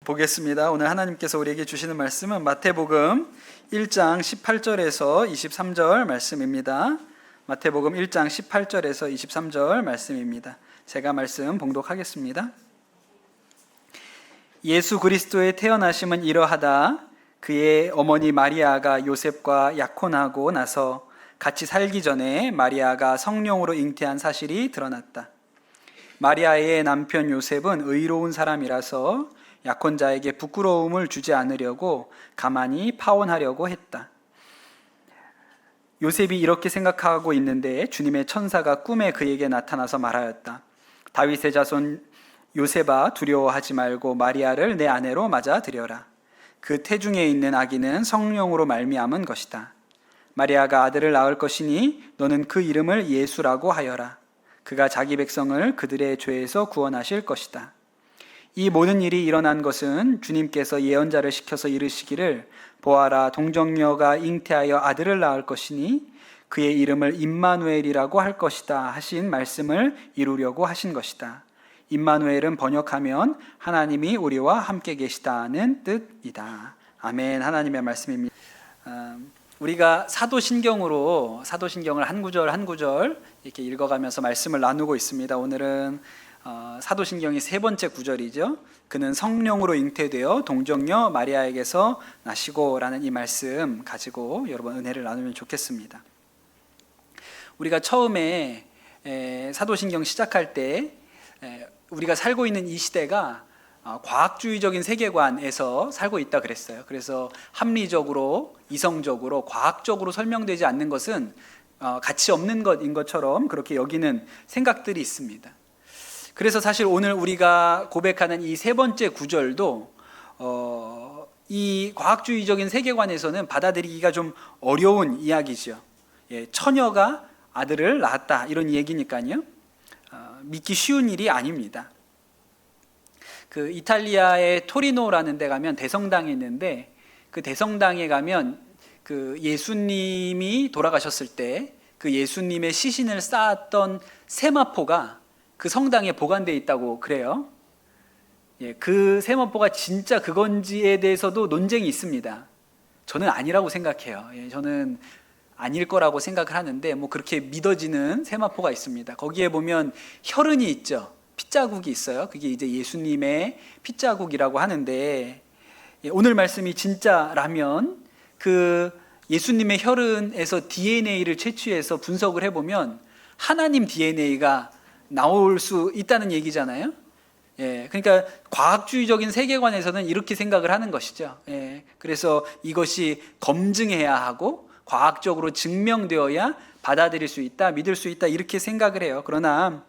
보겠습니다. 오늘 하나님께서 우리에게 주시는 말씀은 마태복음 1장 18절에서 23절 말씀입니다. 마태복음 1장 18절에서 23절 말씀입니다. 제가 말씀 봉독하겠습니다. 예수 그리스도의 태어나심은 이러하다. 그의 어머니 마리아가 요셉과 약혼하고 나서 같이 살기 전에 마리아가 성령으로 잉태한 사실이 드러났다. 마리아의 남편 요셉은 의로운 사람이라서 약혼자에게 부끄러움을 주지 않으려고 가만히 파혼하려고 했다. 요셉이 이렇게 생각하고 있는데 주님의 천사가 꿈에 그에게 나타나서 말하였다. 다윗의 자손 요셉아, 두려워하지 말고 마리아를 내 아내로 맞아들여라. 그 태중에 있는 아기는 성령으로 말미암은 것이다. 마리아가 아들을 낳을 것이니 너는 그 이름을 예수라고 하여라. 그가 자기 백성을 그들의 죄에서 구원하실 것이다. 이 모든 일이 일어난 것은 주님께서 예언자를 시켜서 이르시기를 보아라, 동정녀가 잉태하여 아들을 낳을 것이니 그의 이름을 임마누엘이라고 할 것이다 하신 말씀을 이루려고 하신 것이다. 임마누엘은 번역하면 하나님이 우리와 함께 계시다는 뜻이다. 아멘. 하나님의 말씀입니다. 우리가 사도신경을 한 구절 한 구절 이렇게 읽어가면서 말씀을 나누고 있습니다. 오늘은 사도신경이 세 번째 구절이죠. 그는 성령으로 잉태되어 동정녀 마리아에게서 나시고 라는 이 말씀 가지고 여러분 은혜를 나누면 좋겠습니다. 우리가 처음에 사도신경 시작할 때 우리가 살고 있는 이 시대가 과학주의적인 세계관에서 살고 있다 그랬어요. 그래서 합리적으로, 이성적으로, 과학적으로 설명되지 않는 것은 가치 없는 것인 것처럼 그렇게 여기는 생각들이 있습니다. 그래서 사실 오늘 우리가 고백하는 이 세 번째 구절도 이 과학주의적인 세계관에서는 받아들이기가 좀 어려운 이야기죠. 처녀가 아들을 낳았다 이런 얘기니까요. 믿기 쉬운 일이 아닙니다. 그 이탈리아의 토리노라는 데 가면 대성당이 있는데 그 대성당에 가면 그 예수님이 돌아가셨을 때 그 예수님의 시신을 쌓았던 세마포가 그 성당에 보관되어 있다고 그래요. 그 세마포가 진짜 그건지에 대해서도 논쟁이 있습니다. 저는 아니라고 생각해요. 저는 아닐 거라고 생각을 하는데 뭐 그렇게 믿어지는 세마포가 있습니다. 거기에 보면 혈흔이 있죠. 핏자국이 있어요. 그게 이제 예수님의 핏자국이라고 하는데 오늘 말씀이 진짜라면 그 예수님의 혈흔에서 DNA를 채취해서 분석을 해보면 하나님 DNA가 나올 수 있다는 얘기잖아요. 그러니까 과학주의적인 세계관에서는 이렇게 생각을 하는 것이죠. 그래서 이것이 검증해야 하고 과학적으로 증명되어야 받아들일 수 있다, 믿을 수 있다 이렇게 생각을 해요. 그러나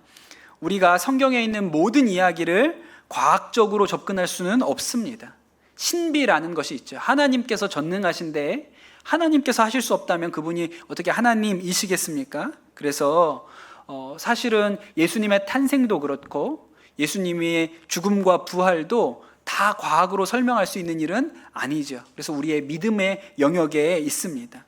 우리가 성경에 있는 모든 이야기를 과학적으로 접근할 수는 없습니다. 신비라는 것이 있죠. 하나님께서 전능하신데 하나님께서 하실 수 없다면 그분이 어떻게 하나님이시겠습니까? 그래서 사실은 예수님의 탄생도 그렇고 예수님의 죽음과 부활도 다 과학으로 설명할 수 있는 일은 아니죠. 그래서 우리의 믿음의 영역에 있습니다.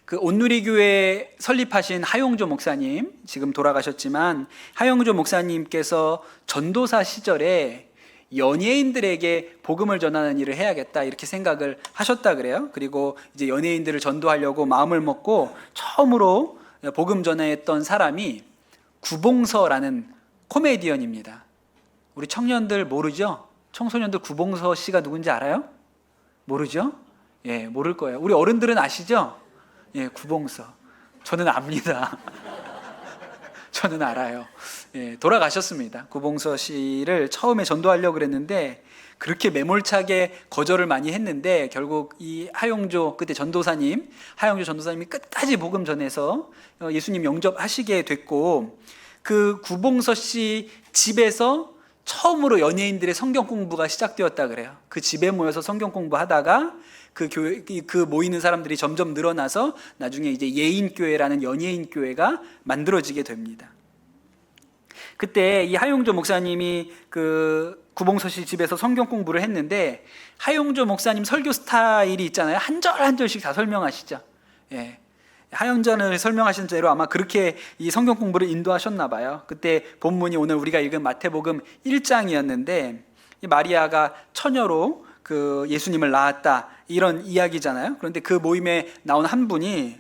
그 온누리교회 설립하신 하용조 목사님, 지금 돌아가셨지만 하용조 목사님께서 전도사 시절에 연예인들에게 복음을 전하는 일을 해야겠다 이렇게 생각을 하셨다 그래요. 그리고 이제 연예인들을 전도하려고 마음을 먹고 처음으로 복음 전했던 사람이 구봉서라는 코미디언입니다. 우리 청년들 모르죠? 청소년들 구봉서 씨가 누군지 알아요? 모르죠? 모를 거예요. 우리 어른들은 아시죠? 구봉서. 저는 압니다. 저는 알아요. 돌아가셨습니다. 구봉서 씨를 처음에 전도하려고 그랬는데 그렇게 매몰차게 거절을 많이 했는데 결국 이 하용조 그때 전도사님, 하용조 전도사님이 끝까지 복음 전해서 예수님 영접하시게 됐고 그 구봉서 씨 집에서 처음으로 연예인들의 성경 공부가 시작되었다 그래요. 그 집에 모여서 성경 공부하다가 그 모이는 사람들이 점점 늘어나서 나중에 이제 예인교회라는 연예인 교회가 만들어지게 됩니다. 그때 이 하용조 목사님이 그 구봉서 씨 집에서 성경 공부를 했는데 하용조 목사님 설교 스타일이 있잖아요. 한 절 한 절씩 다 설명하시죠. 하용전을 설명하신 대로 아마 그렇게 이 성경 공부를 인도하셨나 봐요. 그때 본문이 오늘 우리가 읽은 마태복음 1장이었는데 이 마리아가 처녀로 그 예수님을 낳았다, 이런 이야기잖아요. 그런데 그 모임에 나온 한 분이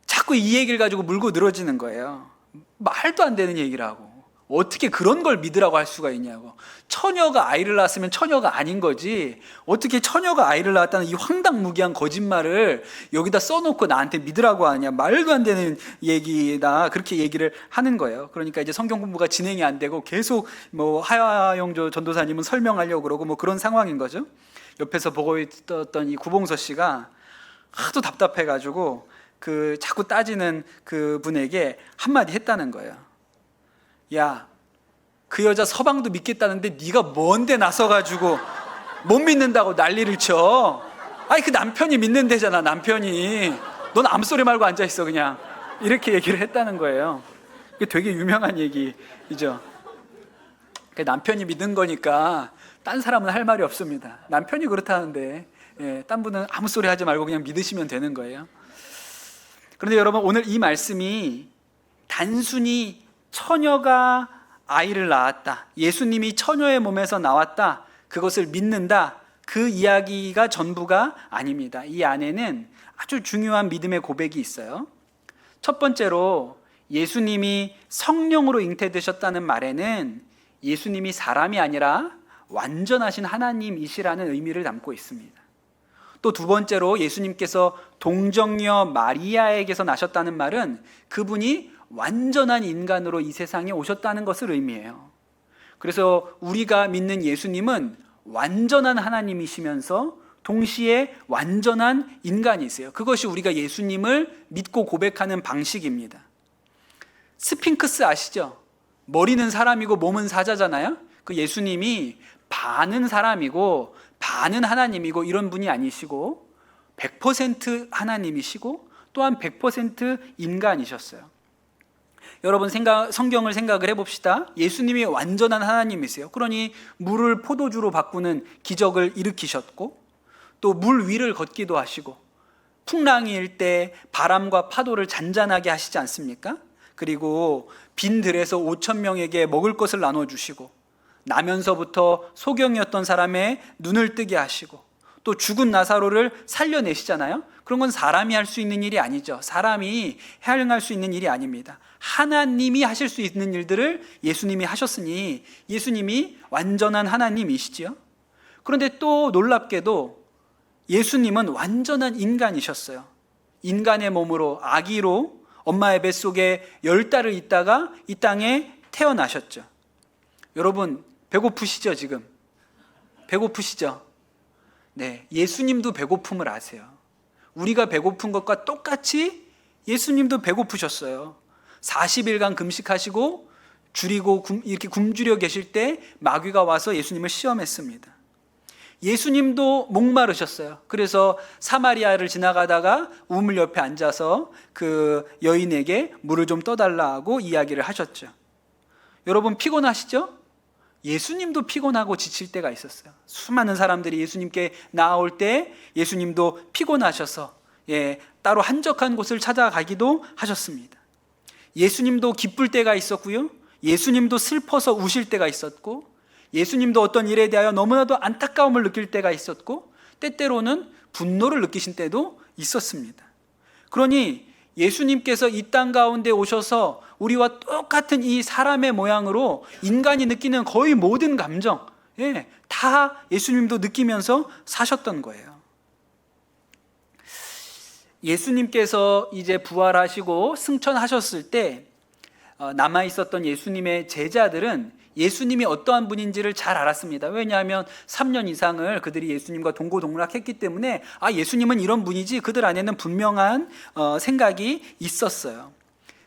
자꾸 이 얘기를 가지고 물고 늘어지는 거예요. 말도 안 되는 얘기를 하고 어떻게 그런 걸 믿으라고 할 수가 있냐고. 처녀가 아이를 낳았으면 처녀가 아닌 거지, 어떻게 처녀가 아이를 낳았다는 이 황당무계한 거짓말을 여기다 써놓고 나한테 믿으라고 하냐, 말도 안 되는 얘기다, 그렇게 얘기를 하는 거예요. 그러니까 이제 성경 공부가 진행이 안 되고 계속 뭐 하영조 전도사님은 설명하려고 그러고 뭐 그런 상황인 거죠. 옆에서 보고 있었던 이 구봉서 씨가 하도 답답해가지고 그 자꾸 따지는 그 분에게 한마디 했다는 거예요. 야, 그 여자 서방도 믿겠다는데 네가 뭔데 나서가지고 못 믿는다고 난리를 쳐. 아니 그 남편이 믿는데잖아, 남편이. 넌 아무 소리 말고 앉아있어 그냥. 이렇게 얘기를 했다는 거예요. 이게 되게 유명한 얘기죠. 남편이 믿는 거니까 딴 사람은 할 말이 없습니다. 남편이 그렇다는데 딴 분은 아무 소리 하지 말고 그냥 믿으시면 되는 거예요. 그런데 여러분, 오늘 이 말씀이 단순히 처녀가 아이를 낳았다, 예수님이 처녀의 몸에서 나왔다, 그것을 믿는다, 그 이야기가 전부가 아닙니다. 이 안에는 아주 중요한 믿음의 고백이 있어요. 첫 번째로 예수님이 성령으로 잉태되셨다는 말에는 예수님이 사람이 아니라 완전하신 하나님이시라는 의미를 담고 있습니다. 또 두 번째로 예수님께서 동정녀 마리아에게서 나셨다는 말은 그분이 완전한 인간으로 이 세상에 오셨다는 것을 의미해요. 그래서 우리가 믿는 예수님은 완전한 하나님이시면서 동시에 완전한 인간이세요. 그것이 우리가 예수님을 믿고 고백하는 방식입니다. 스핑크스 아시죠? 머리는 사람이고 몸은 사자잖아요. 그 예수님이 반은 사람이고 반은 하나님이고 이런 분이 아니시고 100% 하나님이시고 또한 100% 인간이셨어요. 여러분, 성경을 생각을 해봅시다. 예수님이 완전한 하나님이세요. 그러니 물을 포도주로 바꾸는 기적을 일으키셨고, 또 물 위를 걷기도 하시고, 풍랑이 일 때 바람과 파도를 잔잔하게 하시지 않습니까? 그리고 빈 들에서 5,000명에게 먹을 것을 나눠주시고, 나면서부터 소경이었던 사람의 눈을 뜨게 하시고, 또 죽은 나사로를 살려내시잖아요. 그런 건 사람이 할 수 있는 일이 아니죠. 사람이 행할 수 있는 일이 아닙니다. 하나님이 하실 수 있는 일들을 예수님이 하셨으니 예수님이 완전한 하나님이시지요. 그런데 또 놀랍게도 예수님은 완전한 인간이셨어요. 인간의 몸으로, 아기로 엄마의 뱃속에 10달을 있다가 이 땅에 태어나셨죠. 여러분, 배고프시죠? 지금 배고프시죠? 네, 예수님도 배고픔을 아세요. 우리가 배고픈 것과 똑같이 예수님도 배고프셨어요. 40일간 금식하시고 줄이고 이렇게 굶주려 계실 때 마귀가 와서 예수님을 시험했습니다. 예수님도 목마르셨어요. 그래서 사마리아를 지나가다가 우물 옆에 앉아서 그 여인에게 물을 좀 떠달라 하고 이야기를 하셨죠. 여러분, 피곤하시죠? 예수님도 피곤하고 지칠 때가 있었어요. 수많은 사람들이 예수님께 나아올 때 예수님도 피곤하셔서 따로 한적한 곳을 찾아가기도 하셨습니다. 예수님도 기쁠 때가 있었고요, 예수님도 슬퍼서 우실 때가 있었고, 예수님도 어떤 일에 대하여 너무나도 안타까움을 느낄 때가 있었고, 때때로는 분노를 느끼신 때도 있었습니다. 그러니 예수님께서 이 땅 가운데 오셔서 우리와 똑같은 이 사람의 모양으로 인간이 느끼는 거의 모든 감정, 다 예수님도 느끼면서 사셨던 거예요. 예수님께서 이제 부활하시고 승천하셨을 때 남아있었던 예수님의 제자들은 예수님이 어떠한 분인지를 잘 알았습니다. 왜냐하면 3년 이상을 그들이 예수님과 동고동락했기 때문에 예수님은 이런 분이지, 그들 안에는 분명한 생각이 있었어요.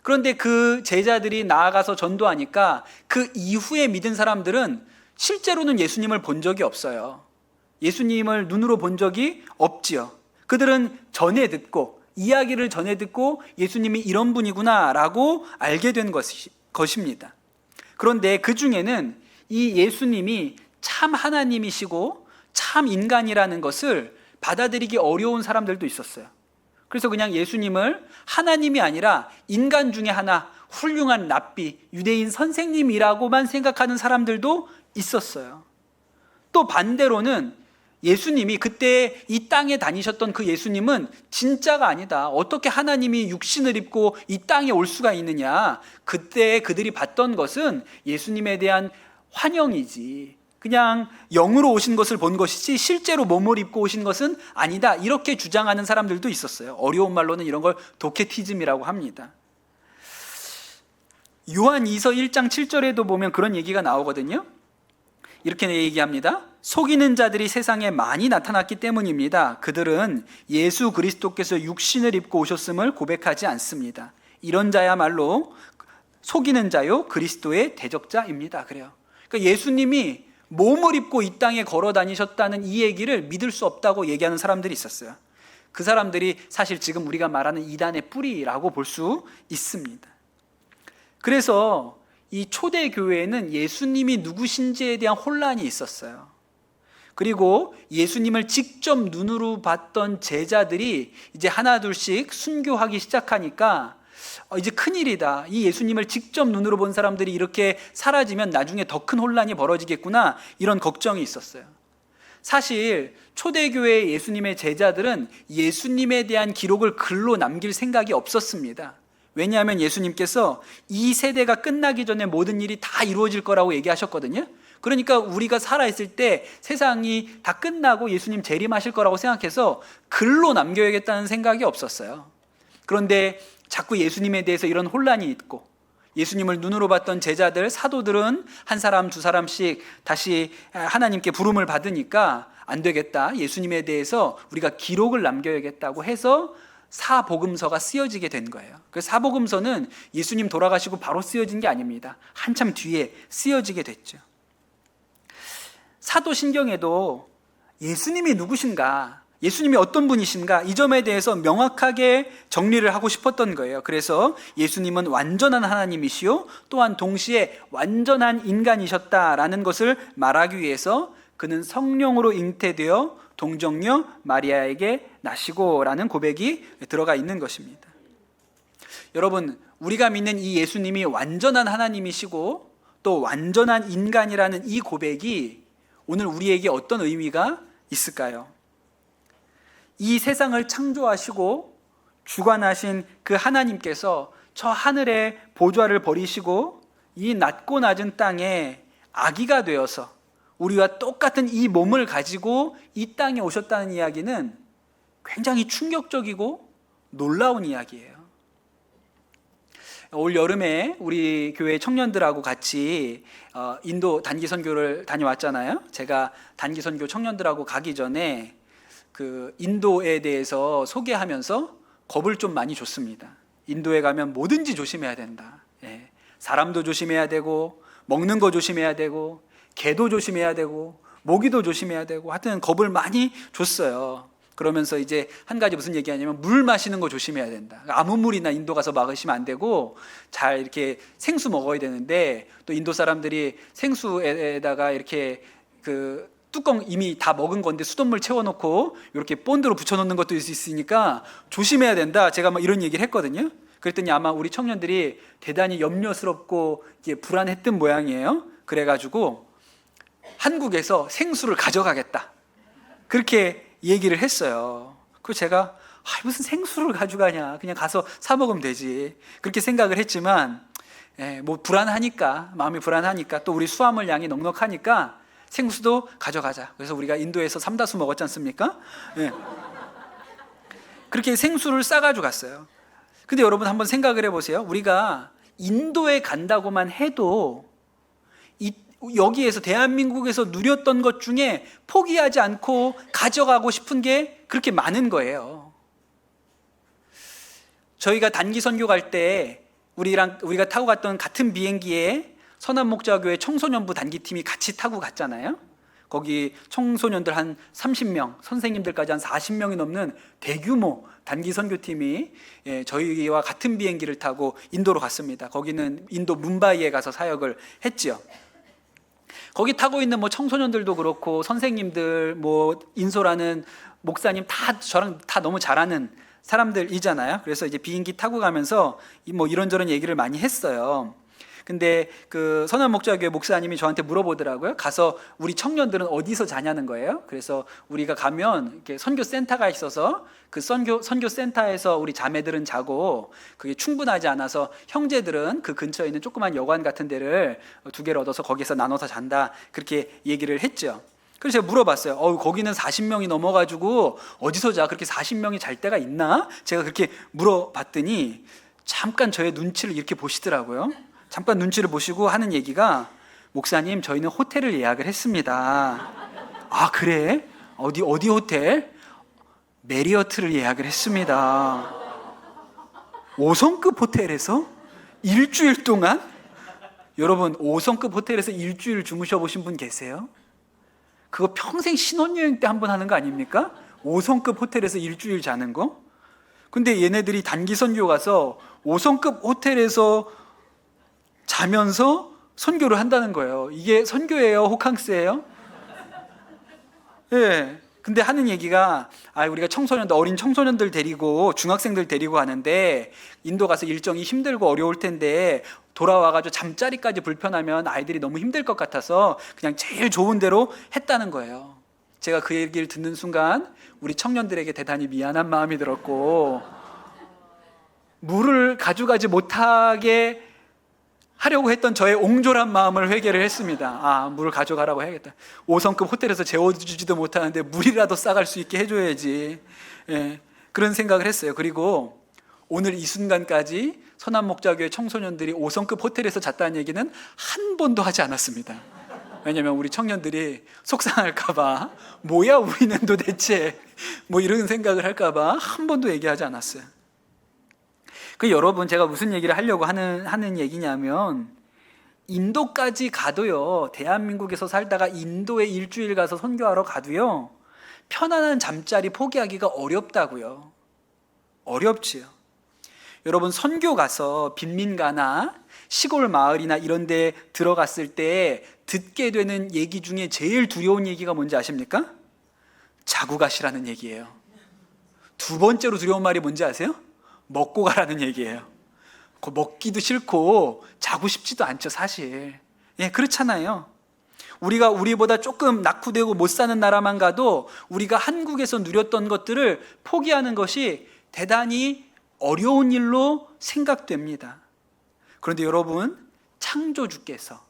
그런데 그 제자들이 나아가서 전도하니까 그 이후에 믿은 사람들은 실제로는 예수님을 본 적이 없어요. 예수님을 눈으로 본 적이 없지요. 그들은 전해 듣고, 이야기를 전해 듣고 예수님이 이런 분이구나 라고 알게 된 것입니다. 그런데 그 중에는 이 예수님이 참 하나님이시고 참 인간이라는 것을 받아들이기 어려운 사람들도 있었어요. 그래서 그냥 예수님을 하나님이 아니라 인간 중에 하나, 훌륭한 랍비, 유대인 선생님이라고만 생각하는 사람들도 있었어요. 또 반대로는 예수님이 그때 이 땅에 다니셨던 그 예수님은 진짜가 아니다. 어떻게 하나님이 육신을 입고 이 땅에 올 수가 있느냐. 그때 그들이 봤던 것은 예수님에 대한 환영이지. 그냥 영으로 오신 것을 본 것이지 실제로 몸을 입고 오신 것은 아니다. 이렇게 주장하는 사람들도 있었어요. 어려운 말로는 이런 걸 도케티즘이라고 합니다. 요한 2서 1장 7절에도 보면 그런 얘기가 나오거든요. 이렇게 얘기합니다. 속이는 자들이 세상에 많이 나타났기 때문입니다. 그들은 예수 그리스도께서 육신을 입고 오셨음을 고백하지 않습니다. 이런 자야말로 속이는 자요 그리스도의 대적자입니다. 그래요. 그러니까 예수님이 몸을 입고 이 땅에 걸어 다니셨다는 이 얘기를 믿을 수 없다고 얘기하는 사람들이 있었어요. 그 사람들이 사실 지금 우리가 말하는 이단의 뿌리라고 볼 수 있습니다. 그래서 이 초대 교회에는 예수님이 누구신지에 대한 혼란이 있었어요. 그리고 예수님을 직접 눈으로 봤던 제자들이 이제 하나둘씩 순교하기 시작하니까 이제 큰일이다. 이 예수님을 직접 눈으로 본 사람들이 이렇게 사라지면 나중에 더 큰 혼란이 벌어지겠구나. 이런 걱정이 있었어요. 사실 초대교회의 예수님의 제자들은 예수님에 대한 기록을 글로 남길 생각이 없었습니다. 왜냐하면 예수님께서 이 세대가 끝나기 전에 모든 일이 다 이루어질 거라고 얘기하셨거든요. 그러니까 우리가 살아있을 때 세상이 다 끝나고 예수님 재림하실 거라고 생각해서 글로 남겨야겠다는 생각이 없었어요. 그런데 자꾸 예수님에 대해서 이런 혼란이 있고 예수님을 눈으로 봤던 제자들, 사도들은 한 사람 두 사람씩 다시 하나님께 부름을 받으니까 안 되겠다. 예수님에 대해서 우리가 기록을 남겨야겠다고 해서 사복음서가 쓰여지게 된 거예요. 그 사복음서는 예수님 돌아가시고 바로 쓰여진 게 아닙니다. 한참 뒤에 쓰여지게 됐죠. 사도신경에도 예수님이 누구신가, 예수님이 어떤 분이신가 이 점에 대해서 명확하게 정리를 하고 싶었던 거예요. 그래서 예수님은 완전한 하나님이시요 또한 동시에 완전한 인간이셨다라는 것을 말하기 위해서 그는 성령으로 잉태되어 동정녀 마리아에게 나시고라는 고백이 들어가 있는 것입니다. 여러분, 우리가 믿는 이 예수님이 완전한 하나님이시고 또 완전한 인간이라는 이 고백이 오늘 우리에게 어떤 의미가 있을까요? 이 세상을 창조하시고 주관하신 그 하나님께서 저 하늘의 보좌를 버리시고 이 낮고 낮은 땅에 아기가 되어서 우리와 똑같은 이 몸을 가지고 이 땅에 오셨다는 이야기는 굉장히 충격적이고 놀라운 이야기예요. 올 여름에 우리 교회 청년들하고 같이 인도 단기 선교를 다녀왔잖아요. 제가 단기 선교 청년들하고 가기 전에 그 인도에 대해서 소개하면서 겁을 좀 많이 줬습니다. 인도에 가면 뭐든지 조심해야 된다. 사람도 조심해야 되고 먹는 거 조심해야 되고 개도 조심해야 되고 모기도 조심해야 되고 하여튼 겁을 많이 줬어요. 그러면서 이제 한 가지 무슨 얘기하냐면 물 마시는 거 조심해야 된다. 아무 물이나 인도 가서 마시면 안 되고 잘 이렇게 생수 먹어야 되는데 또 인도 사람들이 생수에다가 이렇게 그 뚜껑 이미 다 먹은 건데 수돗물 채워놓고 이렇게 본드로 붙여놓는 것도 있으니까 조심해야 된다. 제가 막 이런 얘기를 했거든요. 그랬더니 아마 우리 청년들이 대단히 염려스럽고 불안했던 모양이에요. 그래가지고 한국에서 생수를 가져가겠다. 그렇게 얘기를 했어요. 그래서 제가 무슨 생수를 가져가냐. 그냥 가서 사 먹으면 되지. 그렇게 생각을 했지만 뭐 불안하니까 마음이 불안하니까 또 우리 수화물 양이 넉넉하니까 생수도 가져가자. 그래서 우리가 인도에서 삼다수 먹었지 않습니까? 그렇게 생수를 싸가지고 갔어요. 근데 여러분 한번 생각을 해보세요. 우리가 인도에 간다고만 해도 여기에서 대한민국에서 누렸던 것 중에 포기하지 않고 가져가고 싶은 게 그렇게 많은 거예요. 저희가 단기 선교 갈 때 우리가 타고 갔던 같은 비행기에 선한목자교회 청소년부 단기팀이 같이 타고 갔잖아요. 거기 청소년들 한 30명, 선생님들까지 한 40명이 넘는 대규모 단기 선교팀이 저희와 같은 비행기를 타고 인도로 갔습니다. 거기는 인도 뭄바이에 가서 사역을 했지요. 거기 타고 있는 뭐 청소년들도 그렇고 선생님들, 뭐 인솔하는 목사님 다 저랑 다 너무 잘 아는 사람들이잖아요. 그래서 이제 비행기 타고 가면서 뭐 이런저런 얘기를 많이 했어요. 근데 그 선한목자교회 목사님이 저한테 물어보더라고요. 가서 우리 청년들은 어디서 자냐는 거예요. 그래서 우리가 가면 이렇게 선교 센터가 있어서 그 선교 센터에서 우리 자매들은 자고 그게 충분하지 않아서 형제들은 그 근처에 있는 조그만 여관 같은 데를 2개를 얻어서 거기서 나눠서 잔다. 그렇게 얘기를 했죠. 그래서 제가 물어봤어요. 거기는 40명이 넘어가지고 어디서 자? 그렇게 40명이 잘 데가 있나? 제가 그렇게 물어봤더니 잠깐 저의 눈치를 이렇게 보시더라고요. 잠깐 눈치를 보시고 하는 얘기가, 목사님, 저희는 호텔을 예약을 했습니다. 아, 그래? 어디 호텔? 메리어트를 예약을 했습니다. 5성급 호텔에서 일주일 동안? 여러분, 5성급 호텔에서 일주일 주무셔 보신 분 계세요? 그거 평생 신혼여행 때 한 번 하는 거 아닙니까? 5성급 호텔에서 일주일 자는 거? 근데 얘네들이 단기 선교 가서 5성급 호텔에서 자면서 선교를 한다는 거예요. 이게 선교예요? 호캉스예요? 예. 근데 하는 얘기가, 우리가 어린 청소년들 데리고 중학생들 데리고 가는데 인도 가서 일정이 힘들고 어려울 텐데 돌아와가지고 잠자리까지 불편하면 아이들이 너무 힘들 것 같아서 그냥 제일 좋은 대로 했다는 거예요. 제가 그 얘기를 듣는 순간 우리 청년들에게 대단히 미안한 마음이 들었고, 물을 가져가지 못하게 하려고 했던 저의 옹졸한 마음을 회개를 했습니다. 물을 가져가라고 해야겠다. 5성급 호텔에서 재워주지도 못하는데 물이라도 싸갈 수 있게 해줘야지. 예, 그런 생각을 했어요. 그리고 오늘 이 순간까지 선한목자교회 청소년들이 5성급 호텔에서 잤다는 얘기는 한 번도 하지 않았습니다. 왜냐하면 우리 청년들이 속상할까봐, 뭐야 우리는 도대체, 이런 생각을 할까봐 한 번도 얘기하지 않았어요. 여러분, 제가 무슨 얘기를 하려고 하는 얘기냐면, 인도까지 가도요, 대한민국에서 살다가 인도에 일주일 가서 선교하러 가도요, 편안한 잠자리 포기하기가 어렵다고요. 어렵지요. 여러분, 선교 가서 빈민가나 시골 마을이나 이런 데 들어갔을 때 듣게 되는 얘기 중에 제일 두려운 얘기가 뭔지 아십니까? 자고 가시라는 얘기예요. 2번째로 두려운 말이 뭔지 아세요? 먹고 가라는 얘기예요. 먹기도 싫고 자고 싶지도 않죠, 사실. 예, 그렇잖아요. 우리가 우리보다 조금 낙후되고 못 사는 나라만 가도 우리가 한국에서 누렸던 것들을 포기하는 것이 대단히 어려운 일로 생각됩니다. 그런데 여러분, 창조주께서,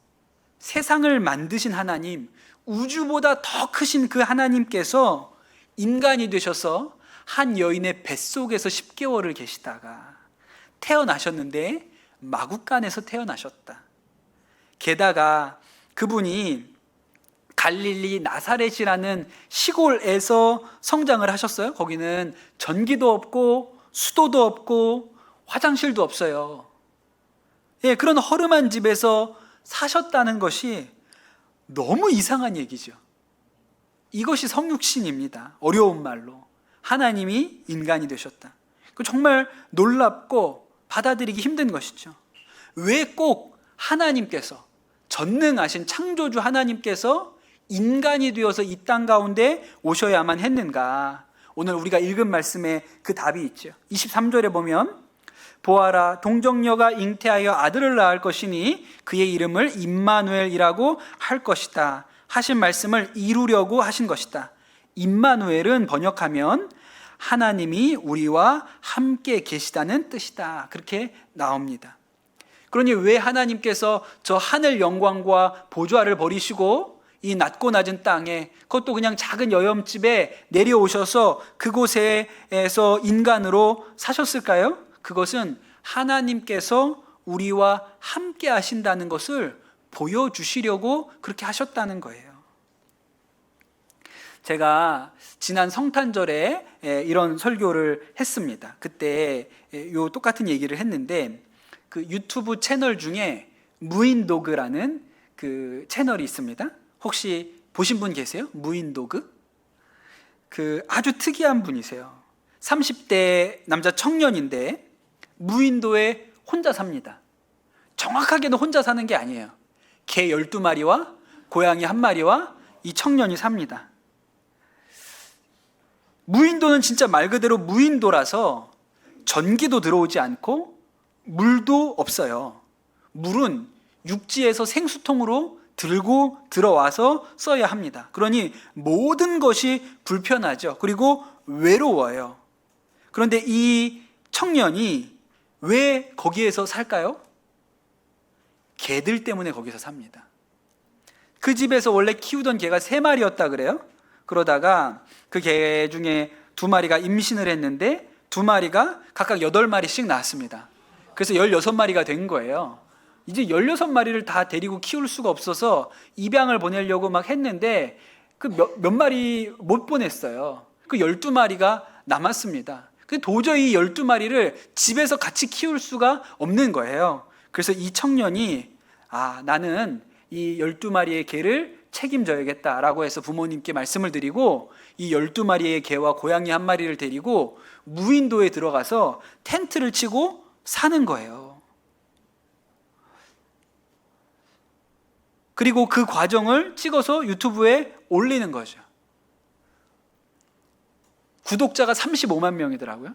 세상을 만드신 하나님, 우주보다 더 크신 그 하나님께서 인간이 되셔서 한 여인의 뱃속에서 10개월을 계시다가 태어나셨는데 마구간에서 태어나셨다. 게다가 그분이 갈릴리 나사렛이라는 시골에서 성장을 하셨어요. 거기는 전기도 없고 수도도 없고 화장실도 없어요. 예, 그런 허름한 집에서 사셨다는 것이 너무 이상한 얘기죠. 이것이 성육신입니다. 어려운 말로. 하나님이 인간이 되셨다. 정말 놀랍고 받아들이기 힘든 것이죠. 왜 꼭 하나님께서, 전능하신 창조주 하나님께서 인간이 되어서 이 땅 가운데 오셔야만 했는가? 오늘 우리가 읽은 말씀에 그 답이 있죠. 23절에 보면, 보아라, 동정녀가 잉태하여 아들을 낳을 것이니 그의 이름을 임마누엘이라고 할 것이다 하신 말씀을 이루려고 하신 것이다. 임마누엘은 번역하면 하나님이 우리와 함께 계시다는 뜻이다, 그렇게 나옵니다. 그러니 왜 하나님께서 저 하늘 영광과 보좌를 버리시고 이 낮고 낮은 땅에, 그것도 그냥 작은 여염집에 내려오셔서 그곳에서 인간으로 사셨을까요? 그것은 하나님께서 우리와 함께 하신다는 것을 보여주시려고 그렇게 하셨다는 거예요. 제가 지난 성탄절에 이런 설교를 했습니다. 그때 요 똑같은 얘기를 했는데, 그 유튜브 채널 중에 무인도그라는 그 채널이 있습니다. 혹시 보신 분 계세요? 무인도그? 그 아주 특이한 분이세요. 30대 남자 청년인데 무인도에 혼자 삽니다. 정확하게는 혼자 사는 게 아니에요. 개 12마리와 고양이 1마리와 이 청년이 삽니다. 무인도는 진짜 말 그대로 무인도라서 전기도 들어오지 않고 물도 없어요. 물은 육지에서 생수통으로 들고 들어와서 써야 합니다. 그러니 모든 것이 불편하죠. 그리고 외로워요. 그런데 이 청년이 왜 거기에서 살까요? 개들 때문에 거기서 삽니다. 그 집에서 원래 키우던 개가 3마리였다 그래요. 그러다가 그 개 중에 2마리가 임신을 했는데 2마리가 각각 8마리씩 낳았습니다. 그래서 16마리가 된 거예요. 이제 16마리를 다 데리고 키울 수가 없어서 입양을 보내려고 막 했는데 그 몇 마리 못 보냈어요. 그 12마리가 남았습니다. 도저히 12마리를 집에서 같이 키울 수가 없는 거예요. 그래서 이 청년이 나는 이 12마리의 개를 책임져야겠다라고 해서 부모님께 말씀을 드리고 이 12마리의 개와 고양이 1마리를 데리고 무인도에 들어가서 텐트를 치고 사는 거예요. 그리고 그 과정을 찍어서 유튜브에 올리는 거죠. 구독자가 35만 명이더라고요.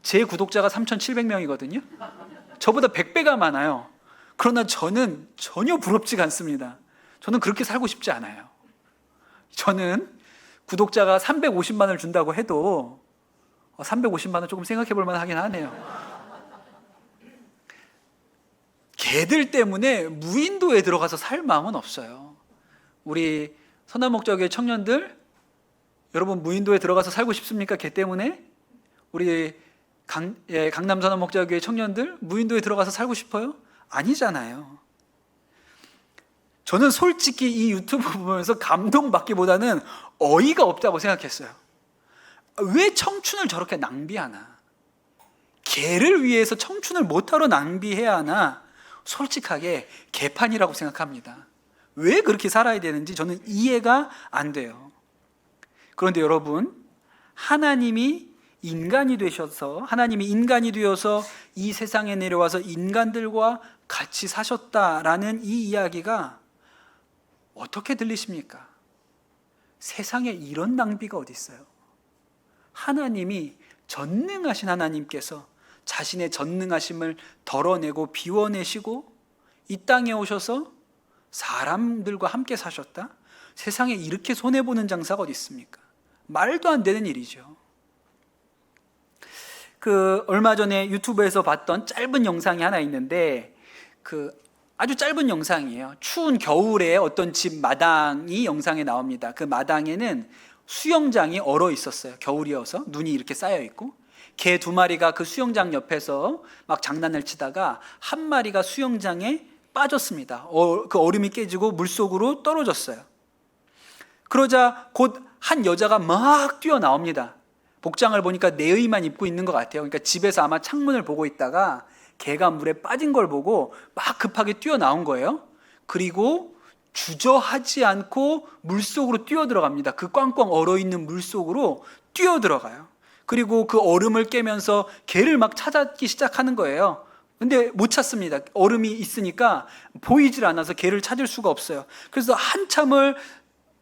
제 구독자가 3,700명이거든요. 저보다 100배가 많아요. 그러나 저는 전혀 부럽지가 않습니다. 저는 그렇게 살고 싶지 않아요. 저는 구독자가 350만을 준다고 해도 350만은 조금 생각해 볼 만하긴 하네요. 개들 때문에 무인도에 들어가서 살 마음은 없어요. 우리 선한목적의 청년들, 여러분 무인도에 들어가서 살고 싶습니까? 개 때문에? 우리 강남 선한목적의 청년들 무인도에 들어가서 살고 싶어요? 아니잖아요. 저는 솔직히 이 유튜브 보면서 감동받기보다는 어이가 없다고 생각했어요. 왜 청춘을 저렇게 낭비하나? 개를 위해서 청춘을 못하러 낭비해야 하나? 솔직하게 개판이라고 생각합니다. 왜 그렇게 살아야 되는지 저는 이해가 안 돼요. 그런데 여러분, 하나님이 인간이 되어서 이 세상에 내려와서 인간들과 같이 사셨다라는 이 이야기가 어떻게 들리십니까? 세상에 이런 낭비가 어디 있어요? 하나님이 전능하신 하나님께서 자신의 전능하심을 덜어내고 비워내시고 이 땅에 오셔서 사람들과 함께 사셨다? 세상에 이렇게 손해보는 장사가 어디 있습니까? 말도 안 되는 일이죠. 얼마 전에 유튜브에서 봤던 짧은 영상이 하나 있는데 아주 짧은 영상이에요. 추운 겨울에 어떤 집 마당이 영상에 나옵니다. 그 마당에는 수영장이 얼어 있었어요. 겨울이어서 눈이 이렇게 쌓여 있고 개 2마리가 그 수영장 옆에서 막 장난을 치다가 1마리가 수영장에 빠졌습니다. 그 얼음이 깨지고 물속으로 떨어졌어요. 그러자 곧 한 여자가 막 뛰어나옵니다. 복장을 보니까 내의만 입고 있는 것 같아요. 그러니까 집에서 아마 창문을 보고 있다가 개가 물에 빠진 걸 보고 막 급하게 뛰어나온 거예요. 그리고 주저하지 않고 물속으로 뛰어들어갑니다. 그 꽝꽝 얼어있는 물속으로 뛰어들어가요. 그리고 그 얼음을 깨면서 개를 막 찾기 시작하는 거예요. 근데 못 찾습니다. 얼음이 있으니까 보이질 않아서 개를 찾을 수가 없어요. 그래서 한참을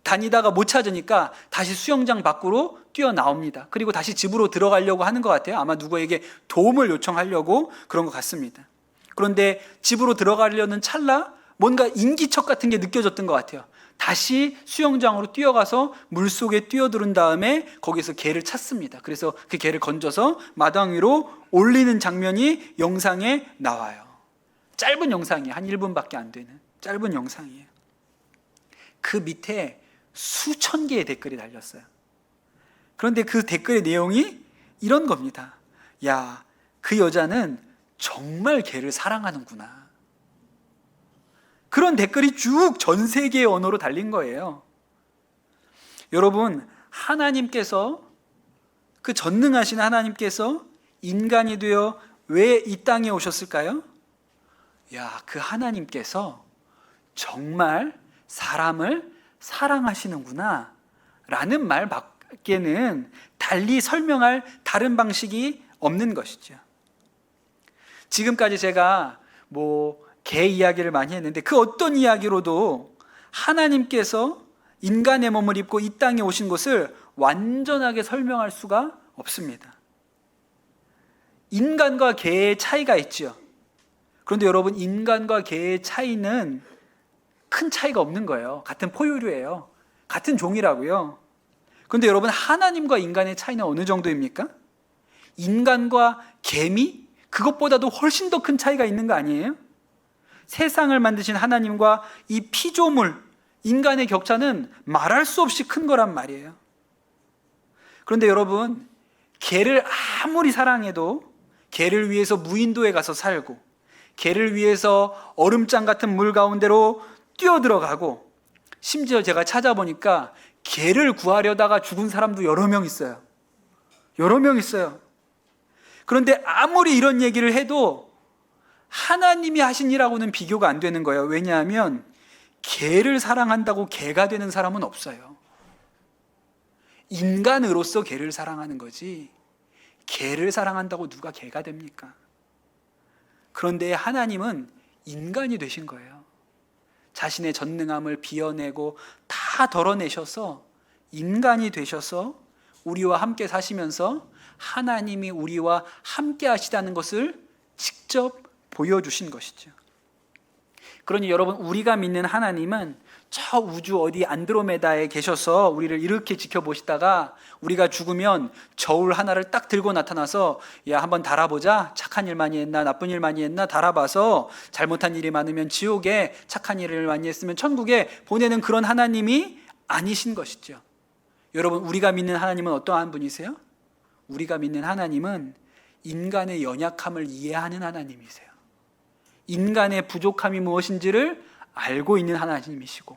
다니다가 못 찾으니까 다시 수영장 밖으로 뛰어나옵니다. 그리고 다시 집으로 들어가려고 하는 것 같아요. 아마 누구에게 도움을 요청하려고 그런 것 같습니다. 그런데 집으로 들어가려는 찰나 뭔가 인기척 같은 게 느껴졌던 것 같아요. 다시 수영장으로 뛰어가서 물속에 뛰어들은 다음에 거기서 개를 찾습니다. 그래서 그 개를 건져서 마당 위로 올리는 장면이 영상에 나와요. 짧은 영상이에요. 한 1분밖에 안 되는 짧은 영상이에요. 그 밑에 수천 개의 댓글이 달렸어요. 그런데 그 댓글의 내용이 이런 겁니다. 야, 그 여자는 정말 개를 사랑하는구나. 그런 댓글이 쭉 전 세계의 언어로 달린 거예요. 여러분, 하나님께서, 그 전능하신 하나님께서 인간이 되어 왜 이 땅에 오셨을까요? 그 하나님께서 정말 사람을 사랑하시는구나 라는 말밖에는 달리 설명할 다른 방식이 없는 것이죠. 지금까지 제가 개 이야기를 많이 했는데 그 어떤 이야기로도 하나님께서 인간의 몸을 입고 이 땅에 오신 것을 완전하게 설명할 수가 없습니다. 인간과 개의 차이가 있죠. 그런데 여러분, 인간과 개의 차이는 큰 차이가 없는 거예요. 같은 포유류예요. 같은 종이라고요. 그런데 여러분, 하나님과 인간의 차이는 어느 정도입니까? 인간과 개미? 그것보다도 훨씬 더 큰 차이가 있는 거 아니에요? 세상을 만드신 하나님과 이 피조물, 인간의 격차는 말할 수 없이 큰 거란 말이에요. 그런데 여러분, 개를 아무리 사랑해도 개를 위해서 무인도에 가서 살고, 개를 위해서 얼음장 같은 물 가운데로 뛰어들어가고, 심지어 제가 찾아보니까 개를 구하려다가 죽은 사람도 여러 명 있어요. 여러 명 있어요. 그런데 아무리 이런 얘기를 해도 하나님이 하신 일하고는 비교가 안 되는 거예요. 왜냐하면 개를 사랑한다고 개가 되는 사람은 없어요. 인간으로서 개를 사랑하는 거지, 개를 사랑한다고 누가 개가 됩니까? 그런데 하나님은 인간이 되신 거예요. 자신의 전능함을 비워내고 다 덜어내셔서 인간이 되셔서 우리와 함께 사시면서 하나님이 우리와 함께 하시다는 것을 직접 보여주신 것이죠. 그러니 여러분, 우리가 믿는 하나님은 저 우주 어디 안드로메다에 계셔서 우리를 이렇게 지켜보시다가 우리가 죽으면 저울 하나를 딱 들고 나타나서, 야, 한번 달아보자. 착한 일 많이 했나 나쁜 일 많이 했나 달아봐서 잘못한 일이 많으면 지옥에, 착한 일을 많이 했으면 천국에 보내는 그런 하나님이 아니신 것이죠. 여러분, 우리가 믿는 하나님은 어떠한 분이세요? 우리가 믿는 하나님은 인간의 연약함을 이해하는 하나님이세요. 인간의 부족함이 무엇인지를 알고 있는 하나님이시고,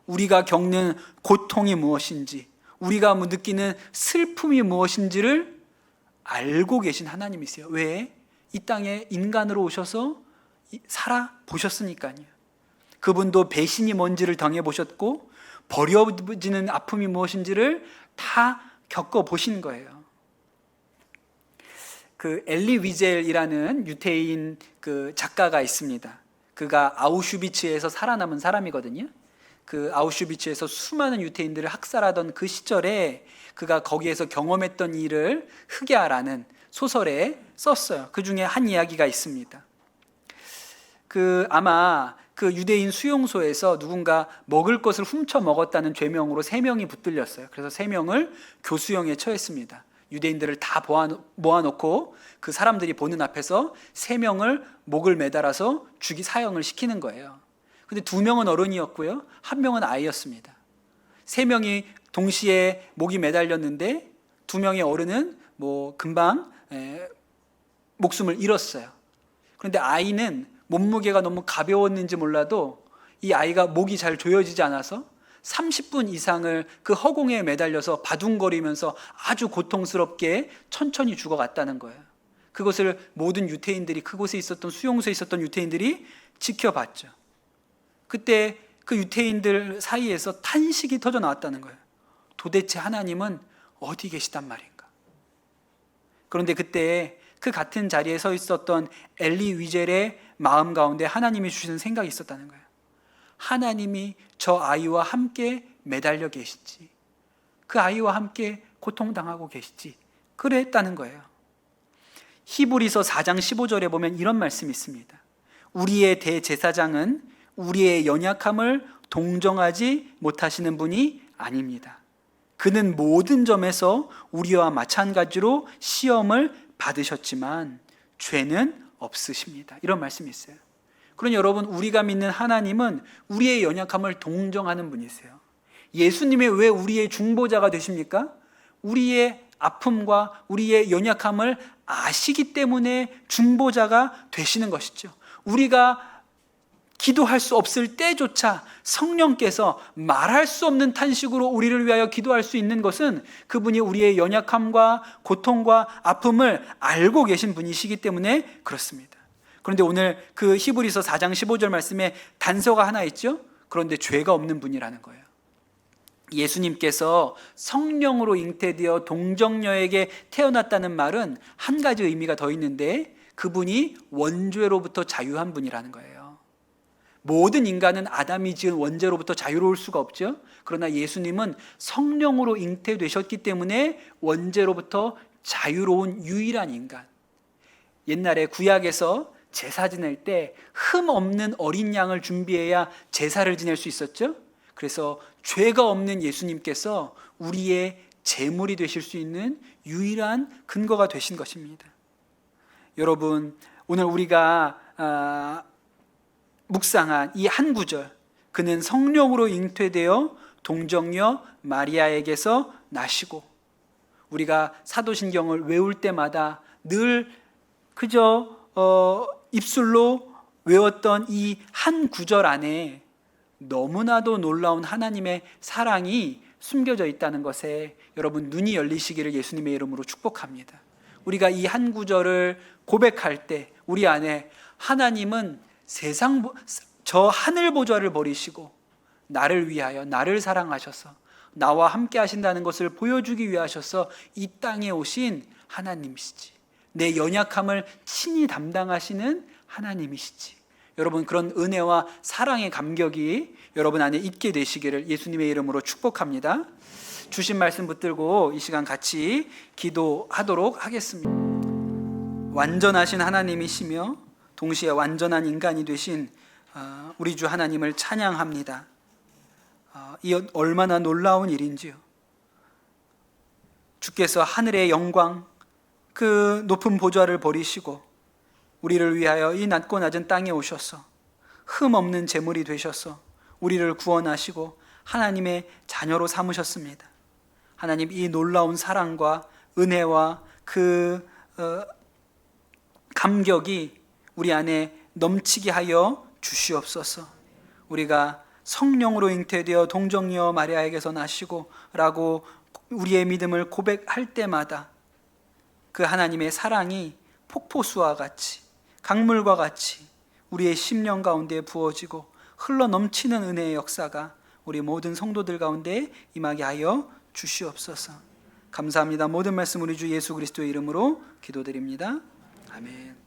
우리가 겪는 고통이 무엇인지, 우리가 느끼는 슬픔이 무엇인지를 알고 계신 하나님이세요. 왜? 이 땅에 인간으로 오셔서 살아보셨으니까요. 그분도 배신이 뭔지를 당해보셨고, 버려지는 아픔이 무엇인지를 다 겪어보신 거예요. 그 엘리 위젤이라는 유태인 그 작가가 있습니다. 그가 아우슈비츠에서 살아남은 사람이거든요. 그 아우슈비츠에서 수많은 유태인들을 학살하던 그 시절에 그가 거기에서 경험했던 일을 흑야라는 소설에 썼어요. 그 중에 한 이야기가 있습니다. 아마 그 유대인 수용소에서 누군가 먹을 것을 훔쳐 먹었다는 죄명으로 3명이 붙들렸어요. 그래서 3명을 교수형에 처했습니다. 유대인들을 다 모아놓고 그 사람들이 보는 앞에서 3명을 목을 매달아서 사형을 시키는 거예요. 근데 2명은 어른이었고요, 1명은 아이였습니다. 3명이 동시에 목이 매달렸는데 2명의 어른은 금방 목숨을 잃었어요. 그런데 아이는 몸무게가 너무 가벼웠는지 몰라도 이 아이가 목이 잘 조여지지 않아서 30분 이상을 그 허공에 매달려서 바둥거리면서 아주 고통스럽게 천천히 죽어갔다는 거예요. 그것을 모든 유태인들이, 그곳에 있었던 수용소에 있었던 유태인들이 지켜봤죠. 그때 그 유태인들 사이에서 탄식이 터져 나왔다는 거예요. 도대체 하나님은 어디 계시단 말인가? 그런데 그때 그 같은 자리에 서 있었던 엘리 위젤의 마음 가운데 하나님이 주시는 생각이 있었다는 거예요. 하나님이 저 아이와 함께 매달려 계시지, 그 아이와 함께 고통당하고 계시지, 그랬다는 거예요. 히브리서 4장 15절에 보면 이런 말씀이 있습니다. 우리의 대제사장은 우리의 연약함을 동정하지 못하시는 분이 아닙니다. 그는 모든 점에서 우리와 마찬가지로 시험을 받으셨지만 죄는 없으십니다. 이런 말씀이 있어요. 그러니 여러분, 우리가 믿는 하나님은 우리의 연약함을 동정하는 분이세요. 예수님이 왜 우리의 중보자가 되십니까? 우리의 아픔과 우리의 연약함을 아시기 때문에 중보자가 되시는 것이죠. 우리가 기도할 수 없을 때조차 성령께서 말할 수 없는 탄식으로 우리를 위하여 기도할 수 있는 것은 그분이 우리의 연약함과 고통과 아픔을 알고 계신 분이시기 때문에 그렇습니다. 그런데 오늘 그 히브리서 4장 15절 말씀에 단서가 하나 있죠? 그런데 죄가 없는 분이라는 거예요. 예수님께서 성령으로 잉태되어 동정녀에게 태어났다는 말은 한 가지 의미가 더 있는데, 그분이 원죄로부터 자유한 분이라는 거예요. 모든 인간은 아담이 지은 원죄로부터 자유로울 수가 없죠. 그러나 예수님은 성령으로 잉태되셨기 때문에 원죄로부터 자유로운 유일한 인간. 옛날에 구약에서 제사 지낼 때 흠 없는 어린 양을 준비해야 제사를 지낼 수 있었죠. 그래서 죄가 없는 예수님께서 우리의 제물이 되실 수 있는 유일한 근거가 되신 것입니다. 여러분, 오늘 우리가 묵상한 이 한 구절, 그는 성령으로 잉태되어 동정녀 마리아에게서 나시고, 우리가 사도신경을 외울 때마다 늘 그저 입술로 외웠던 이 한 구절 안에 너무나도 놀라운 하나님의 사랑이 숨겨져 있다는 것에 여러분 눈이 열리시기를 예수님의 이름으로 축복합니다. 우리가 이 한 구절을 고백할 때 우리 안에 하나님은 저 하늘 보좌를 버리시고 나를 위하여 나를 사랑하셔서 나와 함께 하신다는 것을 보여주기 위하셔서 이 땅에 오신 하나님이시지, 내 연약함을 친히 담당하시는 하나님이시지. 여러분, 그런 은혜와 사랑의 감격이 여러분 안에 있게 되시기를 예수님의 이름으로 축복합니다. 주신 말씀 붙들고 이 시간 같이 기도하도록 하겠습니다. 완전하신 하나님이시며 동시에 완전한 인간이 되신 우리 주 하나님을 찬양합니다. 이 얼마나 놀라운 일인지요. 주께서 하늘의 영광, 그 높은 보좌를 버리시고 우리를 위하여 이 낮고 낮은 땅에 오셔서 흠 없는 제물이 되셔서 우리를 구원하시고 하나님의 자녀로 삼으셨습니다. 하나님, 이 놀라운 사랑과 은혜와 그 감격이 우리 안에 넘치게 하여 주시옵소서. 우리가 성령으로 잉태되어 동정녀 마리아에게서 나시고 라고 우리의 믿음을 고백할 때마다 그 하나님의 사랑이 폭포수와 같이, 강물과 같이 우리의 심령 가운데 부어지고 흘러 넘치는 은혜의 역사가 우리 모든 성도들 가운데 임하게 하여 주시옵소서. 감사합니다. 모든 말씀 우리 주 예수 그리스도의 이름으로 기도드립니다. 아멘.